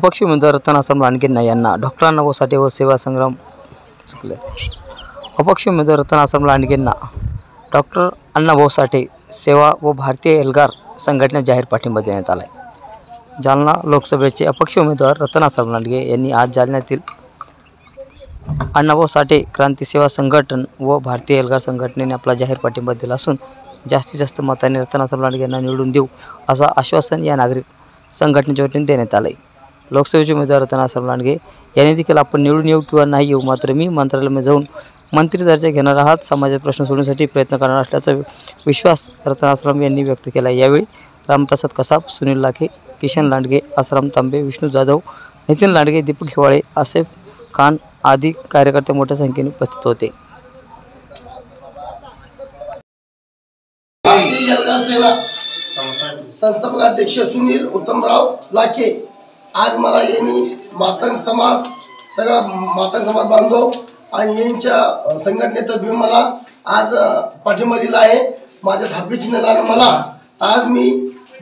अपक्ष उमेदवार रतन आसाराम लांडगे यांना डॉक्टर अण्णाभाऊ साठे व सेवा संग्राम अपक्ष उमेदवार रतन आसाराम लांडगेंना डॉक्टर अण्णाभाऊ साठे सेवा व भारतीय एल्गार संघटना जाहीर पाठिंबा देण्यात आला आहे। जालना लोकसभेचे अपक्ष उमेदवार रतन आसाराम लांडगे यांनी आज जालन्यातील अण्णाभाऊ साठे क्रांती सेवा संघटन व भारतीय एल्गार संघटनेने आपला जाहीर पाठिंबा दिला असून जास्तीत जास्त मतांनी रतन आसाराम लांडगे यांना निवडून देऊ असं आश्वासन या नागरिक संघटनेच्या वतीने देण्यात आले आहे। लोकसभेचे उमेदवार रतन आसाराम लांडगे यांनी देखील आपण निवडून येऊ किंवा नाही येऊ, मात्र मी मंत्रालयामध्ये जाऊन मंत्री दर्जा घेणार आहात, समाजाचे प्रश्न सोडवण्यासाठी प्रयत्न करणार असल्याचा विश्वास रतन आसाराम यांनी व्यक्त केला। यावेळी रामप्रसाद कसाब, सुनील लाखे, किशन लांडगे, आसाराम तांबे, विष्णू जाधव, नितीन लांडगे, दीपक हिवाळे, आसेफ खान आदी कार्यकर्ते मोठ्या संख्येने उपस्थित होते। भारतीय एल्गार सेना संस्थापक अध्यक्ष सुनील उत्तमराव लाखे आज मला यांनी मातंग समाज सगळा मातंग समाज बांधव आणि यांच्या संघटनेतर्फे मला आज पाठिंबा दिला आहे। माझ्या थापी चिन्हाला मला आज मी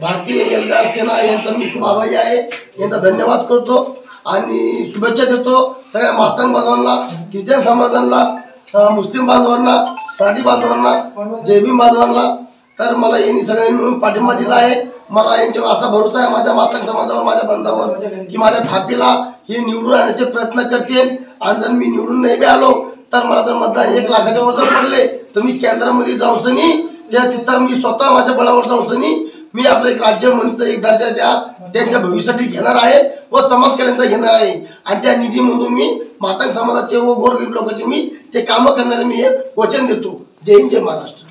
भारतीय एल्गार सेना यांचा मी खूप आभारी आहे, यांचा धन्यवाद करतो आणि शुभेच्छा देतो सगळ्या मातंग बांधवांना, ख्रिश्चन समाजांना, मुस्लिम बांधवांना, मराठी बांधवांना, जैन बांधवांना। तर मला यांनी सगळ्यांनी मिळून पाठिंबा दिला आहे। मला यांच्यावर असा भरोसा आहे माझ्या मातंग समाजावर, माझ्या बंधावर, की माझ्या थापीला हे निवडून आणण्याचे प्रयत्न करतील आणि जर मी निवडून नाही आलो तर मला जर मतदान 1 लाखाच्या वर जर पडले तर मी केंद्रामध्ये जाऊसनी तिथं मी स्वतः माझ्या बळावर जाऊसनी मी आपलं एक राज्यमंत्रीचा एक दर्जा त्यांच्या भविष्यासाठी घेणार आहे व समाज कल्याणचा घेणार आहे आणि त्या निधीमधून मी मातंग समाजाचे व गोरगरीब लोकांचे मी ते कामं करणारे मी हे वचन देतो। जय हिंद, जय महाराष्ट्र।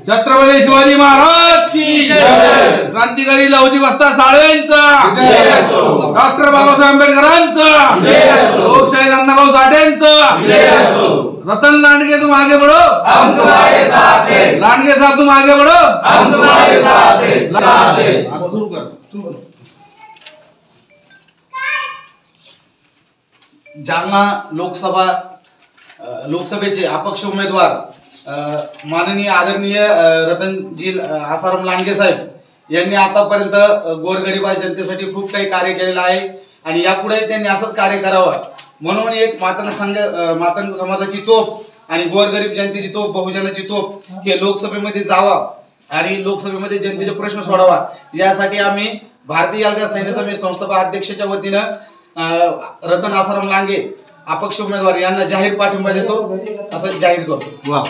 छत्रपती शिवाजी महाराज की जय, क्रांतिकारी लवजी वस्ता साळवेंचा जय असो, डॉक्टर बाबासाहेब आंबेडकरांचा जय असो, लोकशाहीर अण्णाभाऊ साठेंचा जय असो। रतन लांडगे तुम आगे बढ़ो, हम तुम्हारे साथ हैं। लांडगे साहब तुम आगे बढ़ो, हम तुम्हारे साथ हैं। आता सुरू कर। जालना लोकसभेचे अपक्ष उमेदवार माननीय आदरणीय रतनजी आसाराम लांडगे साहेब यांनी आतापर्यंत गोरगरिबा जनतेसाठी खूप काही कार्य केलेलं आहे आणि यापुढे त्यांनी असंच कार्य करावं म्हणून एक मातंग समाजाची तोफ आणि गोरगरीब जनतेची तोफ, बहुजनाची तोफ हे लोकसभेमध्ये जावा आणि लोकसभेमध्ये जनतेचे प्रश्न सोडावा यासाठी आम्ही भारतीय एल्गार सेनेचा मी संस्थापक अध्यक्षाच्या वतीनं रतन आसाराम लांडगे अपक्ष उमेदवार यांना जाहीर पाठिंबा देतो असं जाहीर करतो।